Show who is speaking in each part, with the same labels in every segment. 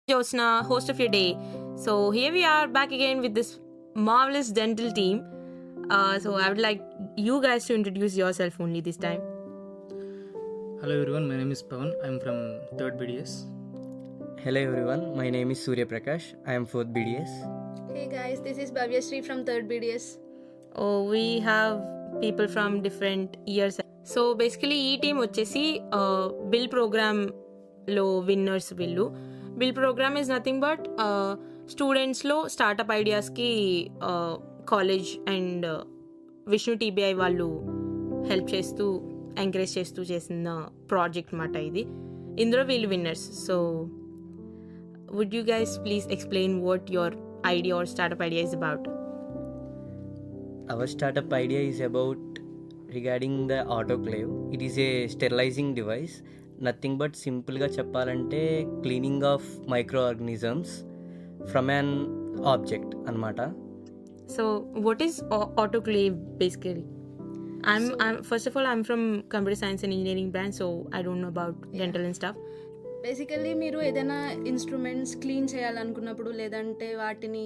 Speaker 1: Josna, host of your day. So here we are back again with this marvelous dental team. So I would like you guys to introduce yourself only this time.
Speaker 2: Hello everyone, my name is Pawan. I am from 3rd BDS.
Speaker 3: Hello everyone, my name is Surya Prakash. I am 4th BDS.
Speaker 4: Hey guys, this is Bhavyashree from 3rd BDS.
Speaker 1: Oh, we have people from different years. So basically ఈ team వచ్చేసి bill ప్రోగ్రామ్లో winners వీళ్ళు. Bill program is nothing but స్టూడెంట్స్లో startup ఐడియాస్కి college and Vishnu TBI వాళ్ళు help చేస్తూ encourage చేస్తూ చేసిన ప్రాజెక్ట్ మాట ఇది. ఇందులో వీళ్ళు విన్నర్స్. So would you guys please explain what your idea or startup idea is about?
Speaker 3: Our startup idea is about regarding the autoclave. It is a sterilizing device. Nothing but simple ga cheppalante cleaning of microorganisms from an object anamata.
Speaker 1: So what is autoclave basically? I'm first of all I'm from computer science and engineering branch, so I don't know about dental and stuff.
Speaker 4: Basically మీరు ఏదైనా instruments clean చేయాలనుకున్నప్పుడు లేదంటే వాటిని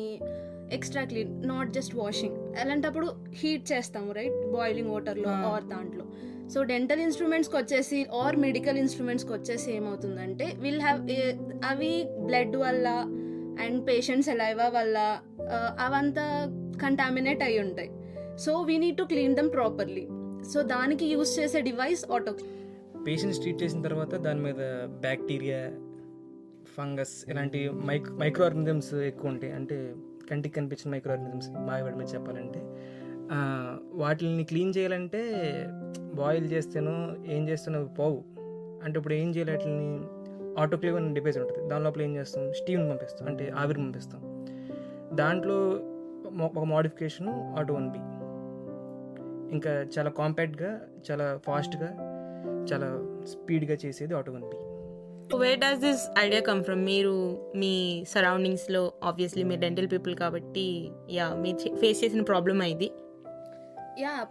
Speaker 4: extra clean, not just washing, అలాంటప్పుడు heat చేస్తాము right, boiling వాటర్లో or దాంట్లో. So dental ఇన్స్ట్రుమెంట్స్కి వచ్చేసి ఆర్ మెడికల్ ఇన్స్ట్రుమెంట్స్కి వచ్చేసి ఏమవుతుందంటే విల్ హ్యావ్ అవి బ్లడ్ వల్ల అండ్ పేషెంట్స్ ఎలైవా వల్ల అవంతా కంటామినేట్ అయి ఉంటాయి. So we need to clean them properly. So దానికి యూజ్ చేసే డివైస్ ఆటోక్లేవ్.
Speaker 2: పేషెంట్స్ ట్రీట్ చేసిన తర్వాత దాని మీద బ్యాక్టీరియా, ఫంగస్ ఇలాంటి మైక్రో ఆర్గనిజమ్స్ ఎక్కువ ఉంటాయి. అంటే కంటికి కనిపించిన మైక్రో ఆర్గనిజమ్స్ బాగా మీద చెప్పాలంటే వాటిని క్లీన్ చేయాలంటే బాయిల్ చేస్తేనో ఏం చేస్తానో పోవు. అంటే ఇప్పుడు ఏం చేయాలి, వాటిని ఆటోక్లేవ్ అనే డివైస్ ఉంటుంది, దాని లోపల ఏం చేస్తాం, స్టీమ్ని పంపిస్తాం, అంటే ఆవిరి పంపిస్తాం. దాంట్లో ఒక మోడిఫికేషన్ ఆటో 1B, ఇంకా చాలా కాంపాక్ట్గా, చాలా ఫాస్ట్గా, చాలా స్పీడ్గా చేసేది auto 1B.
Speaker 1: Where does this idea come from? మీరు మీ సరౌండింగ్స్లో ఆబ్వియస్లీ మీరు డెంటల్ పీపుల్ కాబట్టి మీరు ఫేస్ చేసిన ప్రాబ్లమ్ ఇది.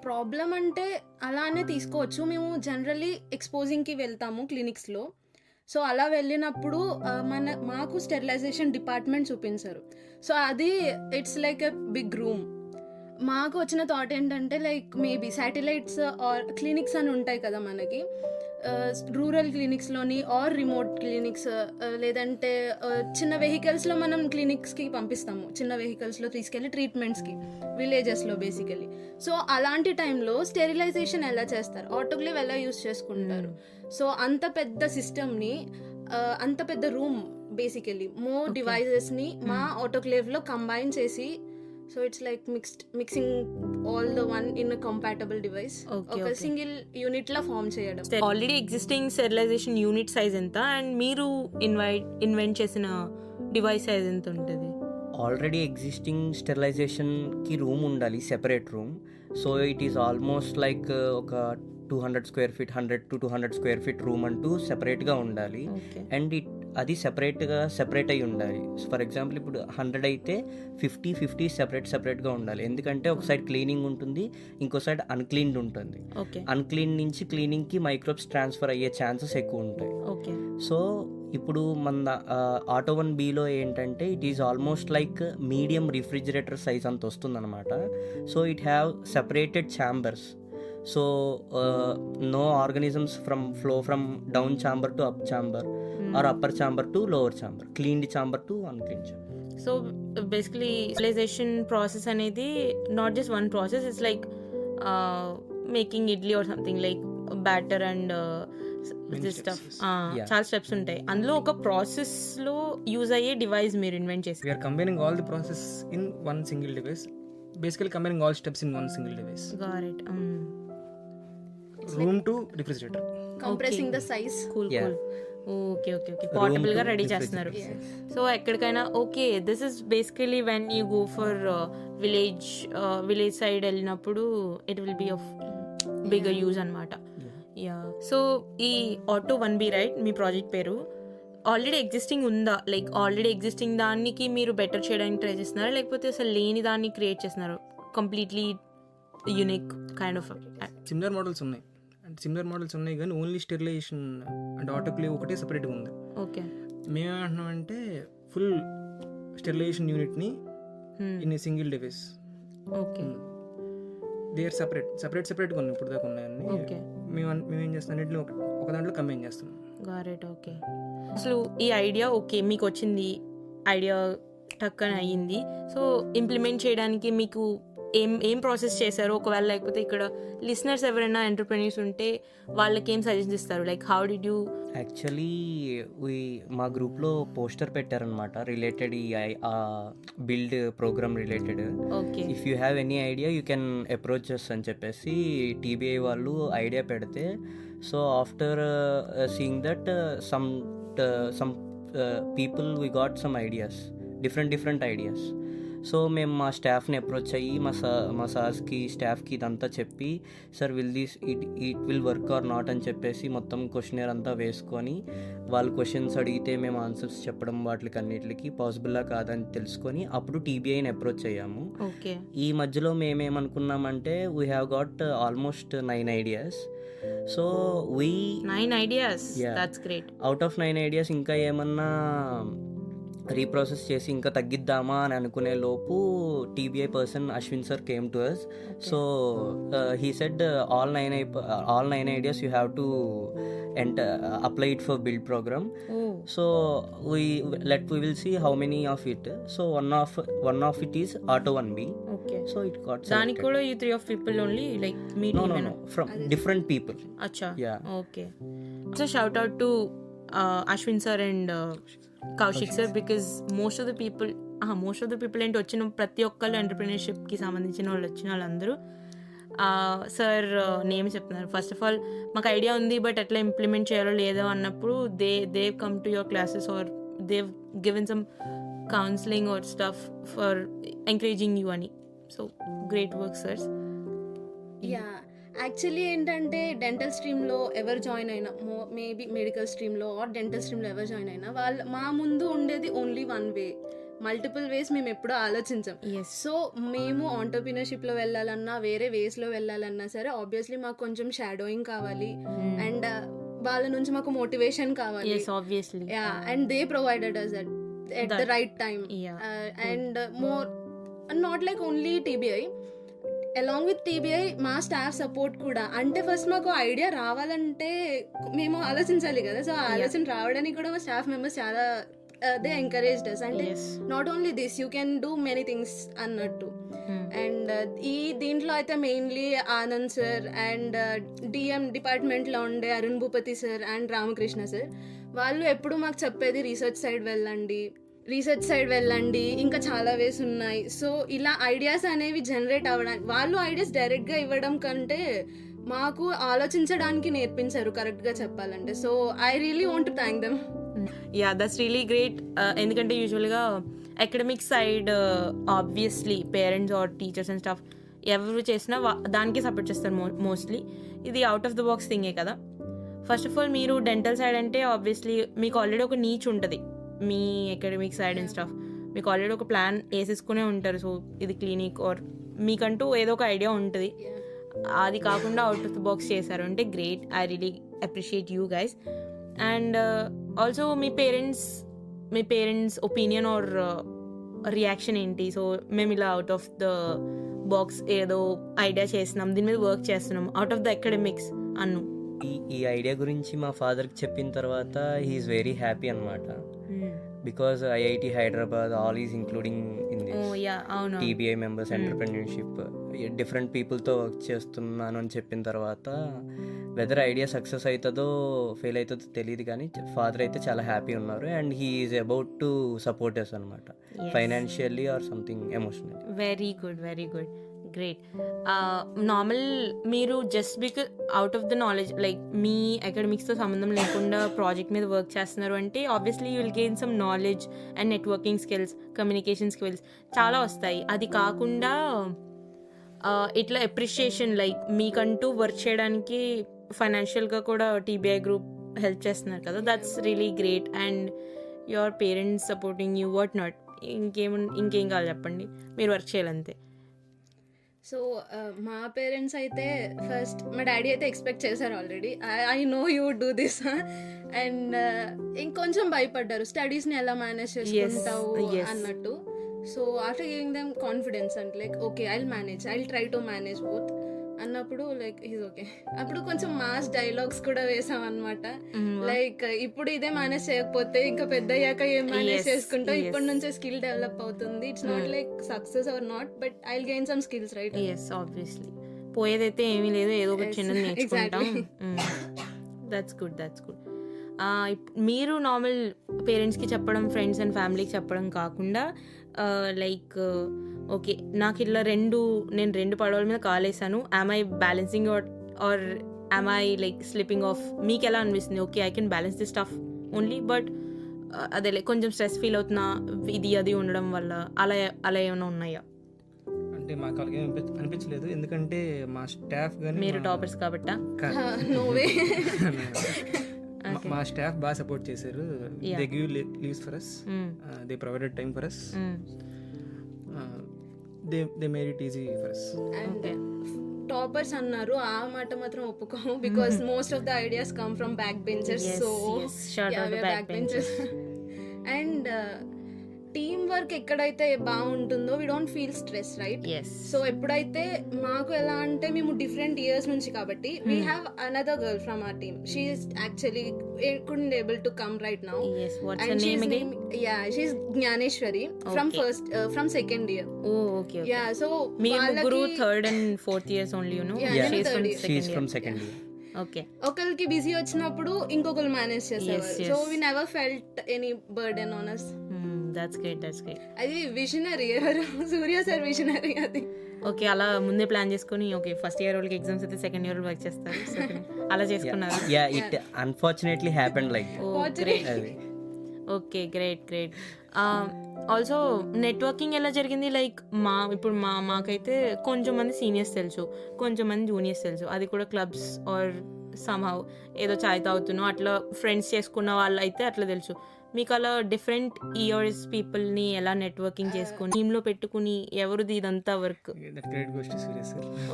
Speaker 4: ప్రాబ్లం అంటే అలానే తీసుకోవచ్చు. మేము జనరల్లీ ఎక్స్పోజింగ్కి వెళ్తాము క్లినిక్స్లో. సో అలా వెళ్ళినప్పుడు మాకు స్టెరిలైజేషన్ డిపార్ట్మెంట్ చూపించారు. సో అది it's like a big room. మాకు వచ్చిన థాట్ ఏంటంటే like maybe satellites or clinics అని ఉంటాయి కదా మనకి, రూరల్ క్లినిక్స్లోని ఆర్ రిమోట్ క్లినిక్స్, లేదంటే చిన్న వెహికల్స్లో మనం క్లినిక్స్కి పంపిస్తాము, చిన్న వెహికల్స్లో తీసుకెళ్ళి ట్రీట్మెంట్స్కి విలేజెస్లో బేసికలీ. సో అలాంటి టైంలో స్టెరిలైజేషన్ ఎలా చేస్తారు, ఆటోక్లేవ్ ఎలా యూస్ చేసుకుంటారు. సో అంత పెద్ద సిస్టమ్ని, అంత పెద్ద రూమ్ బేసికలీ మోర్ డివైజెస్ని మా ఆటోక్లేవ్లో కంబైన్ చేసి, so it's like mixing all the one in compatible device ఒక సింగిల్ యూనిట్ లా ఫామ్ చేయడం.
Speaker 1: Already existing sterilisation unit size ఎంత అండ్ మీరు ఇన్వెంట్ చేసిన డివైస్ సైజ్ ఎంత ఉంటుంది?
Speaker 3: ఆల్రెడీ ఎగ్జిస్టింగ్ స్టెరిలైజేషన్కి రూమ్ ఉండాలి, separate room. So it is almost like ఒక 200 square feet, 100 to 200 square feet room అంటూ సెపరేట్గా ఉండాలి. అండ్ అది సెపరేట్ అయి ఉండాలి. ఫర్ ఎగ్జాంపుల్ ఇప్పుడు 100 అయితే 50 సెపరేట్గా ఉండాలి. ఎందుకంటే ఒక సైడ్ క్లీనింగ్ ఉంటుంది, ఇంకో సైడ్ అన్క్లీన్డ్ ఉంటుంది. అన్క్లీన్ నుంచి క్లీనింగ్కి మైక్రోబ్స్ ట్రాన్స్ఫర్ అయ్యే ఛాన్సెస్ ఎక్కువ ఉంటాయి. సో ఇప్పుడు మన ఆటో 1Bలో ఏంటంటే it is almost like medium refrigerator size అంత వస్తుందన్నమాట. So it have separated chambers. So no organisms flow from down chamber to up chamber or upper chamber to lower chamber, cleaned chamber to uncleaned chamber.
Speaker 1: So basically sterilization process అనేది not just one process, it's like making idli or something like batter and this stuff. చాలా steps ఉంటాయి. అందులో ఒక process లో use అయ్యే device మీరు invent చేసి
Speaker 2: We are combining all the process in one single device, basically combining all steps in one single device.
Speaker 1: Got it.
Speaker 2: Room to refrigerator,
Speaker 4: compressing the size.
Speaker 1: Cool okay portable గా ready చేస్తున్నారు. So ఎక్కడికైనా okay, this is basically when you go for village side వెళ్ళినప్పుడు it will be of bigger use అనమాట. So ఈ auto 1B right మీ project పేరు, already existing ఉందా? Like already existing దానికి మీరు బెటర్ చేయడానికి ట్రై చేస్తున్నారా, లేకపోతే అసలు లేని దాన్ని క్రియేట్ చేస్తున్నారు, completely unique kind of?
Speaker 2: Similar models ఉన్నాయి కానీ ఓన్లీ స్టెరిలైజేషన్ అండ్ ఆటోక్లేవ్ ఒకటే సెపరేట్గా ఉంది.
Speaker 1: ఓకే,
Speaker 2: మేమేమంటున్నామంటే ఫుల్ స్టెరిలైజేషన్ యూనిట్ని in a single device.
Speaker 1: Okay
Speaker 2: they are సెపరేట్గా ఉన్నాయి ఇప్పుడు దాకా ఉన్నాయని.
Speaker 1: ఓకే
Speaker 2: మేము ఏం చేస్తాం అన్నింటిని ఒక దాంట్లో కంబైన్ చేస్తాం.
Speaker 1: గారెట్. ఓకే అసలు ఈ ఐడియా ఓకే మీకు వచ్చింది, ఐడియా టక్కన అయ్యింది. సో ఇంప్లిమెంట్ చేయడానికి మీకు ఏం ప్రాసెస్ చేశారు? ఒకవేళ లేకపోతే ఇక్కడ లిసనర్స్ ఎవరైనా ఎంటర్ప్రెన్యూర్స్ ఉంటే వాళ్ళకి ఏం సజెషన్ ఇస్తారు? Like how did you?
Speaker 3: Actually మా గ్రూప్లో పోస్టర్ పెట్టారనమాట రిలేటెడ్ ఈ build programme related.
Speaker 1: Okay
Speaker 3: if you have any idea you can approach us అని చెప్పేసి టీబీఐ వాళ్ళు ఐడియా పెడితే, so after seeing that some people we got some ideas, different ideas. So మేము మా స్టాఫ్ని అప్రోచ్ అయ్యి మా సార్స్కి స్టాఫ్కి ఇదంతా చెప్పి, sir it will work or not అని చెప్పేసి మొత్తం క్వశ్చనర్ అంతా వేసుకొని, వాళ్ళు క్వశ్చన్స్ అడిగితే మేము ఆన్సర్స్ చెప్పడం వాటికి అన్నిటికి పాసిబుల్లా కాదని తెలుసుకొని అప్పుడు టీబీఐని అప్రోచ్ అయ్యాము.
Speaker 1: ఓకే
Speaker 3: ఈ మధ్యలో మేమేమనుకున్నామంటే we have got almost 9 ideas. So
Speaker 1: 9 ideas. That's great.
Speaker 3: Out of 9 ideas ఇంకా ఏమన్నా రీప్రాసెస్ చేసి ఇంకా తగ్గిద్దామా అని అనుకునే లోపు TBI person Ashwin sir came to us. So he said all nine ideas you have to apply it for build program. So we will see how many of it. So one of it is Auto 1B.
Speaker 1: Okay.
Speaker 3: So it got selected.
Speaker 1: దానికి కూడా you 3 of people only like meet?
Speaker 3: No, from different people.
Speaker 1: Acha.
Speaker 3: Yeah.
Speaker 1: Okay. So shout out to Ashwin sir and Kaushik sir, because most of the people ఏంటి వచ్చిన ప్రతి ఒక్కళ్ళు ఎంటర్ప్రినర్షిప్కి సంబంధించిన వాళ్ళందరూ sir name చెప్తున్నారు. ఫస్ట్ ఆఫ్ ఆల్ మాకు idea ఉంది బట్ ఎట్లా ఇంప్లిమెంట్ చేయాలో లేదో అన్నప్పుడు they come to your classes or they given some counselling or stuff for encouraging you అని. So great work sirs.
Speaker 4: Yeah actually ఏంటంటే డెంటల్ స్ట్రీమ్లో ఎవరు జాయిన్ అయినా, మేబీ మెడికల్ స్ట్రీమ్లో ఆర్ డెంటల్ స్ట్రీమ్లో ఎవరు జాయిన్ అయినా మా ముందు ఉండేది only one way. Multiple ways మేము ఎప్పుడూ ఆలోచించాం. సో మేము ఆంటర్ప్రినర్షిప్లో వెళ్ళాలన్నా వేరే వేస్లో వెళ్ళాలన్నా సరే ఆబ్వియస్లీ మాకు కొంచెం షాడోయింగ్ కావాలి అండ్ వాళ్ళ నుంచి మాకు మోటివేషన్ కావాలి. And they provided us at the right time. And more not like only TBI, along with TBI మా స్టాఫ్ సపోర్ట్ కూడా. అంటే ఫస్ట్ మాకు ఐడియా రావాలంటే మేము ఆలోచించాలి కదా, సో ఆలోచన రావడానికి కూడా మా స్టాఫ్ మెంబర్స్ చాలా దే ఎంకరేజ్డ్ అస్. అంటే not only this you can do many things అన్నట్టు. అండ్ ఈ దీంట్లో అయితే mainly Anand sir and DM డిపార్ట్మెంట్లో ఉండే Arun Bhupathi sir and Ramakrishna sir, వాళ్ళు ఎప్పుడు మాకు చెప్పేది రీసెర్చ్ సైడ్ వెళ్ళండి, ఇంకా చాలా వేస్ ఉన్నాయి. సో ఇలా ఐడియాస్ అనేవి జనరేట్ అవ్వడానికి, వాళ్ళు ఐడియాస్ డైరెక్ట్గా ఇవ్వడం కంటే మాకు ఆలోచించడానికి నేర్పించారు కరెక్ట్గా చెప్పాలంటే. So I really want to thank them.
Speaker 1: Yeah that's really great. ఎందుకంటే యూజువల్గా academic side obviously parents or teachers and staff ఎవరు చేసినా దానికే సపోర్ట్ చేస్తారు మోస్ట్లీ. ఇది అవుట్ ఆఫ్ ద బాక్స్ థింగే కదా. ఫస్ట్ ఆఫ్ ఆల్ మీరు డెంటల్ సైడ్ అంటే ఆబ్వియస్లీ మీకు ఆల్రెడీ ఒక నీచ్ ఉంటుంది మీ అకాడమిక్ సైడ్ అండ్ స్టాఫ్, మీకు ఆల్రెడీ ఒక ప్లాన్ వేసేసుకునే ఉంటారు. సో ఇది క్లినిక్ ఆర్ మీకంటూ ఏదో ఒక ఐడియా ఉంటుంది. అది కాకుండా అవుట్ ఆఫ్ ద బాక్స్ చేశారు అంటే great. I really appreciate you guys. And also మీ పేరెంట్స్ ఒపీనియన్ ఆర్ రియాక్షన్ ఏంటి? సో మేము ఇలా అవుట్ ఆఫ్ ద బాక్స్ ఏదో ఐడియా చేస్తున్నాం, దీని మీద వర్క్ చేస్తున్నాం అవుట్ ఆఫ్ ద అకాడమిక్స్ అన్ను.
Speaker 3: ఈ ఐడియా గురించి మా ఫాదర్కి చెప్పిన తర్వాత హీఈస్ వెరీ హ్యాపీ అనమాట. Because IIT Hyderabad all is including in this TBI members entrepreneurship, different పీపుల్తో వర్క్ చేస్తున్నాను అని చెప్పిన తర్వాత వెదర్ ఐడియా సక్సెస్ అవుతుందో ఫెయిల్ అవుతుందో తెలియదు కానీ ఫాదర్ అయితే చాలా హ్యాపీ ఉన్నారు. And he is about to support us అనమాట, financially or something emotional.
Speaker 1: Very good great. Normal మీరు just because out of the knowledge like మీ అకాడమిక్స్తో సంబంధం లేకుండా ప్రాజెక్ట్ మీద వర్క్ చేస్తున్నారు అంటే obviously you will gain some knowledge and networking skills, communication skills చాలా వస్తాయి. అది కాకుండా ఇట్లా అప్రిషియేషన్ లైక్ మీకంటూ వర్క్ చేయడానికి ఫైనాన్షియల్గా కూడా టీబీఐ గ్రూప్ హెల్ప్ చేస్తున్నారు కదా, that's really great. And your parents supporting you what not, ఇంకేం కావాలి చెప్పండి, మీరు వర్క్ చేయాలంతే.
Speaker 4: సో మా పేరెంట్స్ అయితే ఫస్ట్ మా డాడీ అయితే ఎక్స్పెక్ట్ చేశారు already, I know you do this, and ఇంకొంచెం భయపడ్డారు స్టడీస్ని ఎలా మేనేజ్ చేసుకుంటావు అన్నట్టు. So after giving them confidence and like okay I try to manage both అన్నప్పుడు లైక్ ఈజ్ ఓకే. అప్పుడు కొంచెం మాస్ డైలాగ్స్ కూడా వేసాం అనమాట. లైక్ ఇప్పుడు ఇదే మేనేజ్ చేయకపోతే ఇంకా పెద్ద అయ్యాక ఏం మేనేజ్ చేసుకుంటాం, ఇప్పటి నుంచే స్కిల్ డెవలప్ అవుతుంది. It's not like success or not, but I will gain some skills, right?
Speaker 1: yes obviously పోయేదైతే ఏమీ లేదు, ఏదో ఒకటి చిన్నది నేర్చుకుంటాం. That's good. మీరు నార్మల్ పేరెంట్స్కి చెప్పడం, ఫ్రెండ్స్ అండ్ ఫ్యామిలీకి చెప్పడం కాకుండా లైక్ ఓకే నాకు ఇట్లా నేను రెండు పడవల మీద కాలేసాను, am I balancing or am I like slipping off? మీకు ఎలా అనిపిస్తుంది? Okay I can balance the stuff only, but అదే కొంచెం స్ట్రెస్ ఫీల్ అవుతున్నా ఇది అది ఉండడం వల్ల, అలా ఏమైనా ఉన్నాయా?
Speaker 2: అంటే మాకు అలాగే అనిపించలేదు, ఎందుకంటే మా స్టాఫ్ కానీ
Speaker 1: మీరు టాపర్స్ కాబట్టా?
Speaker 2: మా స్టాఫ్ బాగా సపోర్ట్ చేశారు. They give leaves for us, they provided time for us, they made it easy for us.
Speaker 4: And toppers అన్నారు, ఆ మాట మాత్రం ఒప్పుకోము, because most of the ideas come from back benchers. So back benchers. And team work ఎక్కడైతే బాగుంటుందో we don't feel stress, right? So ఎప్పుడైతే మాకు ఎలా అంటే మేము డిఫరెంట్ ఇయర్స్ నుంచి కాబట్టి we have another girl from our team, she is actually couldn't able to come right now.
Speaker 1: Yes, what's her name again?
Speaker 4: She's Gnaneshwari from second year.
Speaker 1: Oh, okay.
Speaker 4: Yeah, so
Speaker 1: me guru third and fourth years only, you know.
Speaker 4: Yeah,
Speaker 3: she's from second year.
Speaker 1: Okay.
Speaker 4: ఒకరికి busy వచ్చినప్పుడు ఇంకొకరు manage చేసేవారు. So we never felt any burden on us.
Speaker 1: That's great.
Speaker 4: అది visionary, ఎవరు? Surya sir visionary అది.
Speaker 1: Okay, అలా ముందే plan చేసుకుని ఓకే ఫస్ట్ ఇయర్ వాళ్ళకి ఎగ్జామ్స్ అయితే సెకండ్ ఇయర్ వర్క్ చేస్తారు, అలా చేసుకున్నారు.
Speaker 3: It unfortunately happened like.
Speaker 1: Okay great. Also networking ఎలా జరిగింది? లైక్ ఇప్పుడు మాకైతే కొంచెం మంది సీనియర్స్ తెలుసు, కొంచెం మంది జూనియర్స్ తెలుసు, అది కూడా క్లబ్స్ ఆర్ సమ్హౌ ఏదో చాయ్ తాగుతున్నాం అట్లా ఫ్రెండ్స్ చేసుకున్న వాళ్ళు అయితే అట్లా తెలుసు. మీకు అలా డిఫరెంట్ ఇయర్స్ పీపుల్ని ఎలా నెట్వర్కింగ్ చేసుకుని టీంలో పెట్టుకుని ఎవరిది ఇదంతా work?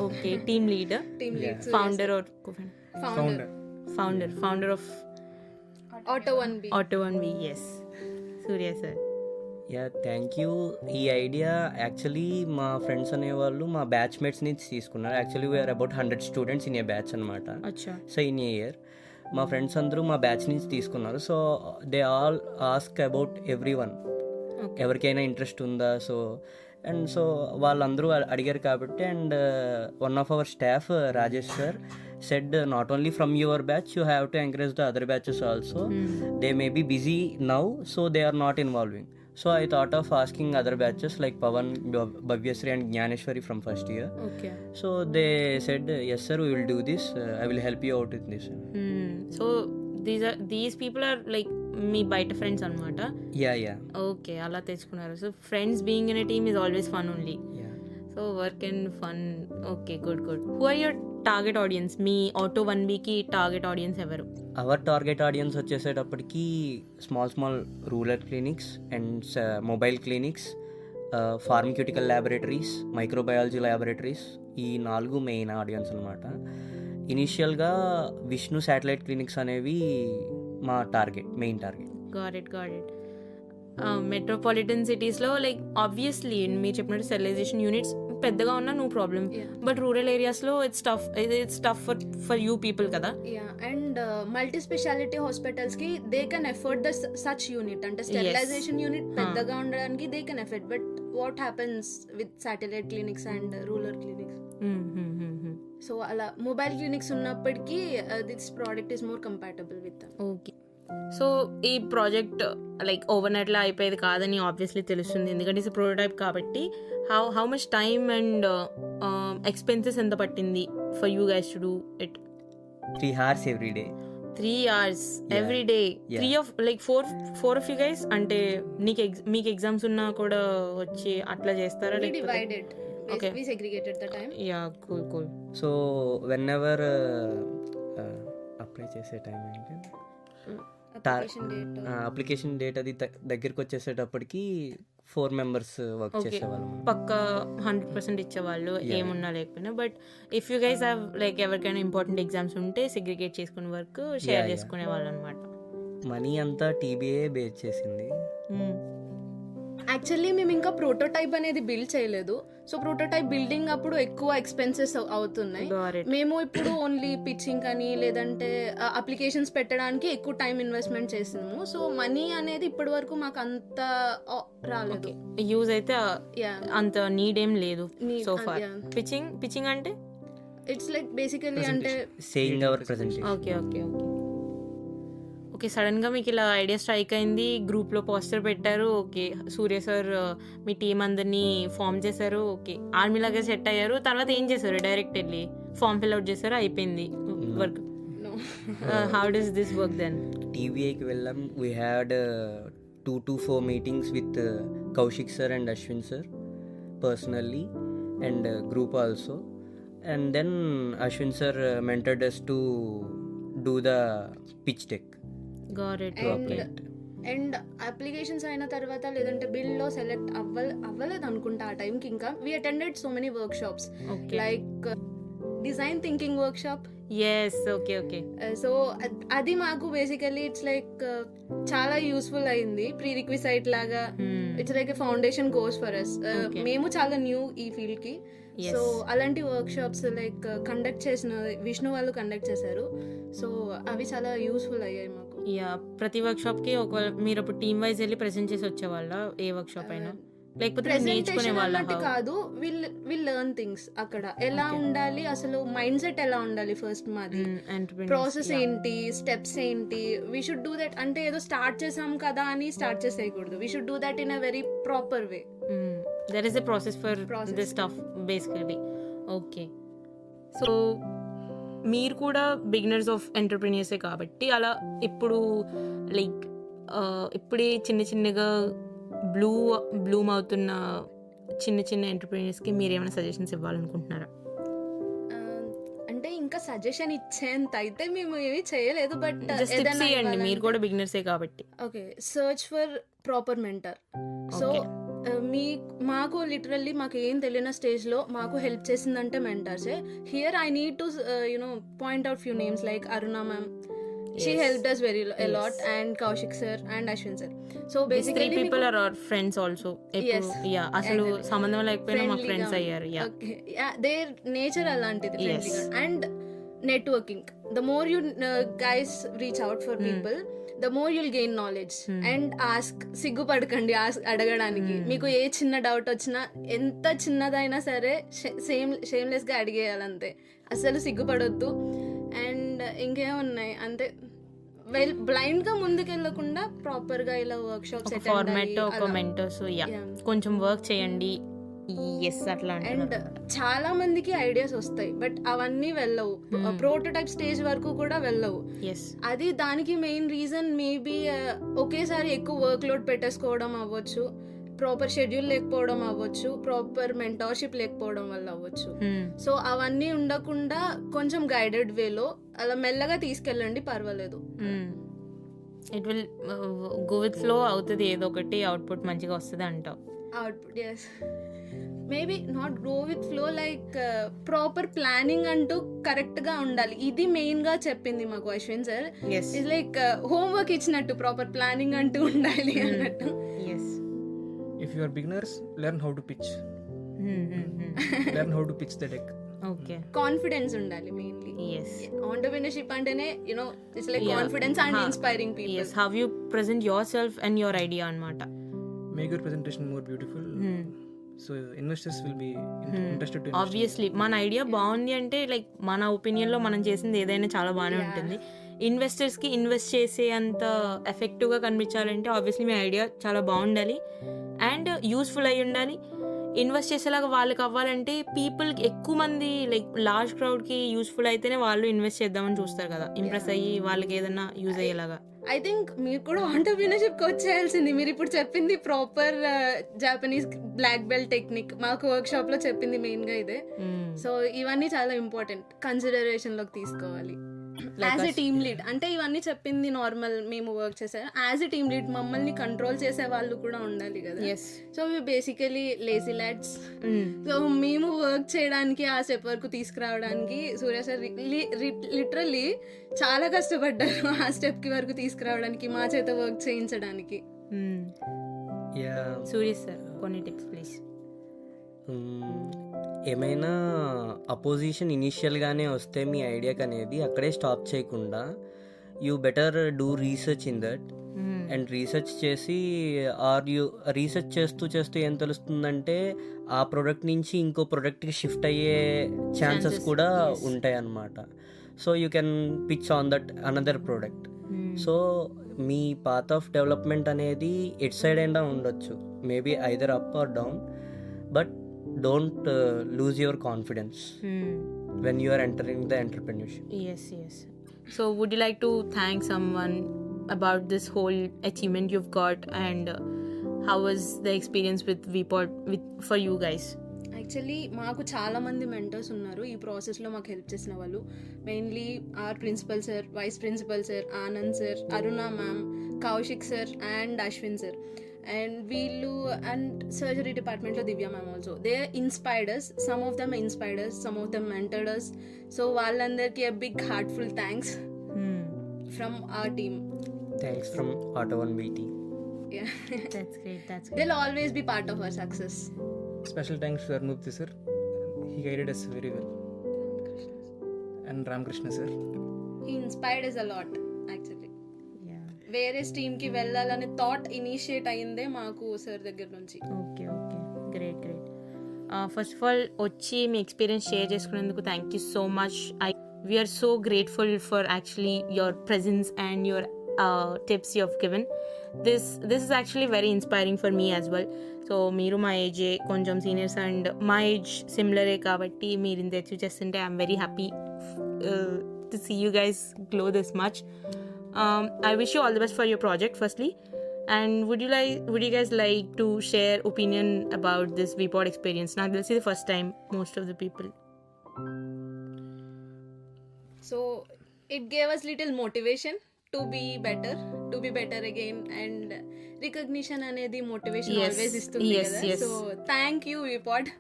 Speaker 1: Okay, team leader, founder of Auto 1B. yes, Surya sir.
Speaker 3: Thank you. ఈ ఐడియా యాక్చువల్లీ మా ఫ్రెండ్స్ అనేవాళ్ళు మా బ్యాచ్మేట్స్ నుంచి తీసుకున్నారు. Actually we're about 100 students in a batch అనమాట. సో ఇన్ ఏ ఇయర్ మా ఫ్రెండ్స్ అందరూ మా బ్యాచ్ నుంచి తీసుకున్నారు. So they all ask about every one, ఎవరికైనా ఇంట్రెస్ట్ ఉందా. సో వాళ్ళందరూ అడిగారు కాబట్టి, and one of our staff Rajesh sir said not only from your batch, you have to encourage the other batches also. They may be busy now, so they are not involving. So I thought of asking other batches like Pavan, Bhavyasri and Gnaneshwari from first year.
Speaker 1: Okay.
Speaker 3: So they said, yes sir, we will do this. I will help you out with this.
Speaker 1: So these people are like మీ బయట friends అనమాట?
Speaker 3: Yeah.
Speaker 1: Okay, అలా తెచ్చుకున్నారు. So friends being in a team is always fun only. So work and fun. Okay, good. Who are your target audience? మీ Auto 1Bకి target audience ఎవరు?
Speaker 3: Our target audience వచ్చేసేటప్పటికి small rural clinics and mobile clinics, pharmaceutical laboratories, microbiology laboratories, ఈ 4 main audience అనమాట. ఇనీషియల్గా Vishnu satellite clinics అనేవి మా main target.
Speaker 1: Got it. Metropolitan సిటీస్లో లైక్ ఆబ్వియస్లీ మీరు చెప్పినట్టు స్టెరిలైజేషన్ యూనిట్స్ పెద్దగా ఉన్నా నో ప్రాబ్లమ్, బట్ రూరల్ ఏరియాస్లో it's tough for you people కదా.
Speaker 4: అండ్ మల్టీ స్పెషాలిటీ హాస్పిటల్స్కి they can afford the such unit, అంటే స్టెరిలైజేషన్ యూనిట్ పెద్దగా ఉండడానికి they can afford, but what happens with satellite clinics and rural clinics? So అలా mobile clinics ఉన్నప్పటికీ this product is more compatible with.
Speaker 1: Okay, so ఈ project like over నైట్లో అయిపోయేది కాదని obviously తెలుస్తుంది, ఎందుకంటే ఇట్స్ ప్రోటోటైప్ కాబట్టి. How much time and expenses ఎంత పట్టింది for you guys to do it?
Speaker 3: 3 hours every day.
Speaker 1: 3 hours every day. 4 of you guys, అంటే మీకు ఎగ్జామ్స్ ఉన్నా కూడా వచ్చి అట్లా చేస్తారా?
Speaker 4: Okay. We segregated the time.
Speaker 1: Yeah, cool.
Speaker 3: So whenever apply చేసే టైం ఏంటి? అప్లికేషన్ డేట్ అది దగ్గరికి వచ్చేసేటప్పటికి 4 members వర్క్ చేసేవాళ్ళం.
Speaker 1: పక్కా 100% ఇచ్చేవాళ్ళు ఏమున్నా లేకపోయినా. But if you guys have like ఎవరికైనా ఇంపార్టెంట్ ఎగ్జామ్స్ ఉంటే సెగ్రిగేట్ చేసుకునే వర్క్ షేర్ చేసుకునే వాళ్ళు అనమాట.
Speaker 3: మనీ అంతా టీబీఏ బేస్ చేసింది.
Speaker 4: యాక్చువల్లీ మేము ఇంకా ప్రోటోటైప్ అనేది బిల్డ్ చేయలేదు. సో ప్రోటోటైప్ బిల్డింగ్ అప్పుడు ఎక్కువ ఎక్స్పెన్సెస్ అవుతున్నాయి. మేము ఇప్పుడు ఓన్లీ పిచ్చింగ్ అని లేదంటే అప్లికేషన్స్ పెట్టడానికి ఎక్కువ టైం ఇన్వెస్ట్మెంట్ చేసినాము. సో మనీ అనేది ఇప్పటి వరకు మాకు అంత రాలేదు.
Speaker 1: యూజ్ అయితే అంత నీడ్ ఏం లేదు సో ఫార్. పిచ్చింగ్ అంటే
Speaker 4: ఇట్స్ లైక్ బేసికలీ అంటే
Speaker 3: saying our presentation.
Speaker 1: Okay okay okay okay. సడన్గా మీకు ఇలా ఐడియా స్ట్రైక్ అయింది, గ్రూప్లో పోస్టర్ పెట్టారు, ఓకే సూర్య సార్ మీ టీం అందరినీ ఫామ్ చేశారు, ఓకే ఆర్మీ లాగా సెట్ అయ్యారు. తర్వాత ఏం చేశారు? డైరెక్ట్ వెళ్ళి ఫామ్ ఫిల్అవుట్ చేశారు, అయిపోయింది work. How does this work then?
Speaker 3: టీవీఐకి వెళ్ళాం. We had 2 to 4 meetings with Kaushik sir and Ashwin sir personally and group also. And then Ashwin sir mentored us to do the pitch deck.
Speaker 1: Got it.
Speaker 4: And applications అయిన తర్వాత లేదంటే బిల్లో select అవ్వలేదు అనుకుంటా ఆ టైంకి. ఇంకా we attended so many workshops like design thinking workshop.
Speaker 1: Yes okay okay.
Speaker 4: So అది మాకు బేసికలీ ఇట్స్ లైక్ చాలా యూస్ఫుల్ అయింది. ప్రీ రిక్విసైట్ లాగా it's like foundation course for us. మేము చాలా న్యూ ఈ ఫీల్డ్ కి. సో అలాంటి వర్క్ షాప్స్ లైక్ కండక్ట్ చేసిన విష్ణు వాళ్ళు కండక్ట్ చేశారు. సో అవి చాలా యూస్ఫుల్ అయ్యాయి మాకు.
Speaker 1: యా, ప్రతి వర్క్ షాప్ కి ఒకవేళ మీరు అప్పుడు టీమ్ వైజ్ వెళ్ళి ప్రెజెంట్ చేసి వచ్చేవాళ్ళ ఏ వర్క్ షాప్ అయినా, లేకపోతే నేర్చుకునే వాళ్ళ?
Speaker 4: కాదు, విల్ లెర్న్ థింగ్స్ అక్కడ. ఎలా ఉండాలి అసలు, మైండ్ సెట్ ఎలా ఉండాలి ఫస్ట్ మాది, ప్రాసెస్ ఏంటి, స్టెప్స్ ఏంటి, వీ షుడ్ డూ దట్. అంటే ఏదో స్టార్ట్ చేసాం కదా అని స్టార్ట్ చేసేయకూడదు. We should do that in a very proper way.
Speaker 1: There is a process for this stuff basically. Okay, so మీరు కూడా బిగినర్స్ ఆఫ్ ఎంటర్ప్రెన్యూర్సే కాబట్టి అలా ఇప్పుడు లైక్ ఇప్పుడే చిన్నగా బ్లూమ్ అవుతున్న చిన్న ఎంటర్ప్రెన్యూర్స్కి మీరు ఏమైనా సజెషన్స్ ఇవ్వాలనుకుంటున్నారా?
Speaker 4: అంటే ఇంకా సజెషన్ ఇచ్చేంత అయితే మేము ఏమీ చేయలేదు, బట్
Speaker 1: మీరు కూడా బిగినర్సే కాబట్టి.
Speaker 4: Okay, search for proper mentor. So మాకు లిటరల్లీ మాకు ఏం తెలియని స్టేజ్లో మాకు హెల్ప్ చేసిందంటే మెంటర్సే. Here I need to point out few names like Aruna ma'am. She helped us a lot, and Kaushik sir and Ashwin sir. So basically
Speaker 1: three people are our friends also.
Speaker 4: Yes.
Speaker 1: Yeah, asalu sambandham lekapona ma friends ayyaru. Yeah.
Speaker 4: Okay. Yeah, their nature alantidi, friendly and networking. The more you guys reach out for people, the more you'll gain knowledge. And ask, సిగ్గుపడకండి అడగడానికి. మీకు ఏ చిన్న doubt వచ్చినా ఎంత చిన్నదైనా సరే shameless గా అడిగేయాలంతే, అసలు సిగ్గుపడొద్దు. And ఇంకేమున్నాయి అంటే బ్లైండ్ గా ముందుకెళ్ళకుండా ప్రాపర్ గా ఇలా వర్క్ షాప్స్
Speaker 1: ఫార్మాట్ ఒక మెంటర్స్ కొంచెం వర్క్ చేయండి. అట్లా.
Speaker 4: అండ్ చాలా మందికి ఐడియాస్ వస్తాయి, బట్ అవన్నీ వెళ్ళవు, ప్రోటోటైప్ స్టేజ్ వరకు కూడా వెళ్ళవు. అది దానికి మెయిన్ రీజన్ మేబీ ఒకేసారి ఎక్కువ వర్క్ లోడ్ పెట్టేసుకోవడం అవ్వచ్చు, ప్రాపర్ షెడ్యూల్ లేకపోవడం అవ్వచ్చు, ప్రాపర్ మెంటర్షిప్ లేకపోవడం వల్ల అవ్వచ్చు. సో అవన్నీ ఉండకుండా కొంచెం గైడెడ్ వేలో అలా మెల్లగా తీసుకెళ్ళండి, పర్వాలేదు.
Speaker 1: It will go with flow అవుతుంది, ఏదో ఒకటి అవుట్పుట్ మంచిగా వస్తుంది అంటావు.
Speaker 4: Output yes, maybe not go with flow, like proper planning అంటూ కరెక్ట్ గా ఉండాలి. ఇది మెయిన్ గా చెప్పింది మాకు Ashwin sir. It's like homework ఇచ్చినట్టు ప్రాపర్ ప్లానింగ్ అంటూ ఉండాలి అన్నట్టు.
Speaker 2: If you are beginners, learn how to pitch. Learn how to pitch the deck.
Speaker 1: Okay.
Speaker 4: Confidence undali mainly.
Speaker 1: Yes.
Speaker 4: Entrepreneurship antene, it's like confidence and inspiring people.
Speaker 1: Yes. How you present yourself and your idea anamata.
Speaker 2: Make your presentation more beautiful. So investors will be interested to invest.
Speaker 1: Obviously, మన idea బాగుంది అంటే like మన opinion లో మనం చేసింది ఏదైనా చాలా బాగానే ఉంటుంది. ఇన్వెస్టర్స్ కి ఇన్వెస్ట్ చేసే అంత ఎఫెక్టివ్ గా కనిపించాలంటే ఆబ్వియస్లీ మీ ఐడియా చాలా బాగుండాలి అండ్ యూస్ఫుల్ అయి ఉండాలి. ఇన్వెస్ట్ చేసేలాగా వాళ్ళకి అవ్వాలంటే పీపుల్ ఎక్కువ మంది లైక్ లార్జ్ క్రౌడ్ కి యూస్ఫుల్ అయితేనే వాళ్ళు ఇన్వెస్ట్ చేద్దామని చూస్తారు కదా, ఇంప్రెస్ అయ్యి వాళ్ళకి ఏదైనా యూజ్ అయ్యేలాగా.
Speaker 4: ఐ థింక్ మీరు కూడా ఆంటర్‌ప్రెన్యూర్‌షిప్ కి వచ్చేయాల్సింది. మీరు ఇప్పుడు చెప్పింది proper Japanese black belt technique మాకు వర్క్ షాప్ లో చెప్పింది మెయిన్ గా ఇదే. సో ఇవన్నీ చాలా ఇంపార్టెంట్, కన్సిడరేషన్ లోకి తీసుకోవాలి. యాజ్ ఎ టీమ్ లీడ్ అంటే ఇవన్నీ చెప్పింది నార్మల్ మేము వర్క్ చేసారు. యాజ్ ఎ టీమ్ లీడ్ మమ్మల్ని కంట్రోల్ చేసే వాళ్ళు కూడా ఉండాలి కదా.
Speaker 1: Yes.
Speaker 4: So we basically lazy LADS. So మేము వర్క్ చేయడానికి ఆ స్టెప్ వరకు తీసుకురావడానికి సూర్య సార్ లిటరల్లీ చాలా కష్టపడ్డారు ఆ స్టెప్ కి వరకు తీసుకురావడానికి, మా చేత వర్క్ చేయించడానికి.
Speaker 1: సూర్య సార్ కొన్ని టిప్స్ ప్లీజ్.
Speaker 3: ఏమైనా అపోజిషన్ ఇనిషియల్గానే వస్తే మీ ఐడియాకి అనేది అక్కడే స్టాప్ చేయకుండా you better do research in that. And research చేసి రీసెర్చ్ చేస్తూ ఏం తెలుస్తుందంటే ఆ ప్రోడక్ట్ నుంచి ఇంకో ప్రోడక్ట్కి షిఫ్ట్ అయ్యే ఛాన్సెస్ కూడా ఉంటాయి అన్నమాట. So you can pitch on that another product. So me path of development అనేది ఎట్ సైడ్ అయినా ఉండొచ్చు, maybe either up or down, but don't lose your confidence when you are entering the entrepreneurship.
Speaker 1: Yes. So would you like to thank someone about this whole achievement you've got, and how was the experience with VPod for you guys?
Speaker 4: Actually మాకు చాలా మంది mentors ఉన్నారు ఈ ప్రాసెస్లో మాకు help చేసిన వాళ్ళు. Mainly are principal sir, vice principal sir, Anand sir, Aruna ma'am, Kaushik sir and Ashwin sir. And వీళ్ళు అండ్ సర్జరీ డిపార్ట్మెంట్లో Divya ma'am also. They inspired us. Some of them inspired us, some of them mentored us. So వాళ్ళందరికీ a big heartful thanks from our team.
Speaker 3: Thanks from Auto 1BT.
Speaker 4: Yeah.
Speaker 1: That's great.
Speaker 4: They'll always be part of our success.
Speaker 2: Special thanks to Arnubti sir. He guided us very well. And Ramkrishna sir.
Speaker 4: He inspired us a lot actually. వేరే స్ట్రీమ్కి వెళ్ళాలని thought initiate అయ్యిందే మాకు sir దగ్గర నుంచి.
Speaker 1: Okay great. First of all వచ్చి మీ experience share చేసుకునేందుకు thank you so much. We're so grateful for actually your presence and your tips you have given. This is actually very inspiring for me as well. So మీరు మా ఏజే, కొంచెం seniors and మా age సిమిలరే కాబట్టి మీరు ఇంత అచీవ్ చేస్తుంటే I'm very happy to see you guys glow this much. I wish you all the best for your project firstly, and would you guys like to share opinion about this VPod experience? Now this is the first time most of the people,
Speaker 4: so it gave us little motivation to be better again, and recognition anedi motivation always istundi kada. So thank you VPod.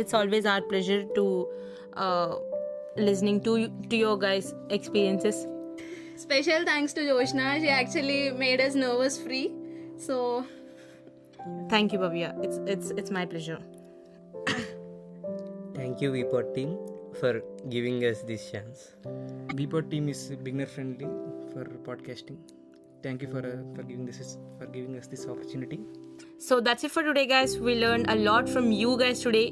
Speaker 1: It's always our pleasure to listening to your guys experiences.
Speaker 4: Special thanks to Joshna. She actually made us nervous free. So
Speaker 1: thank you Bhavya. It's my pleasure.
Speaker 3: Thank you VPod team for giving us this chance.
Speaker 2: VPod team is beginner friendly for podcasting. Thank you for giving us this opportunity.
Speaker 1: So that's it for today guys. We learned a lot from you guys today.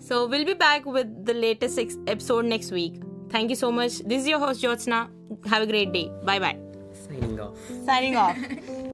Speaker 1: So we'll be back with the latest episode next week. Thank you so much. This is your host Jyotsna. Have a great day. Bye.
Speaker 3: Signing off.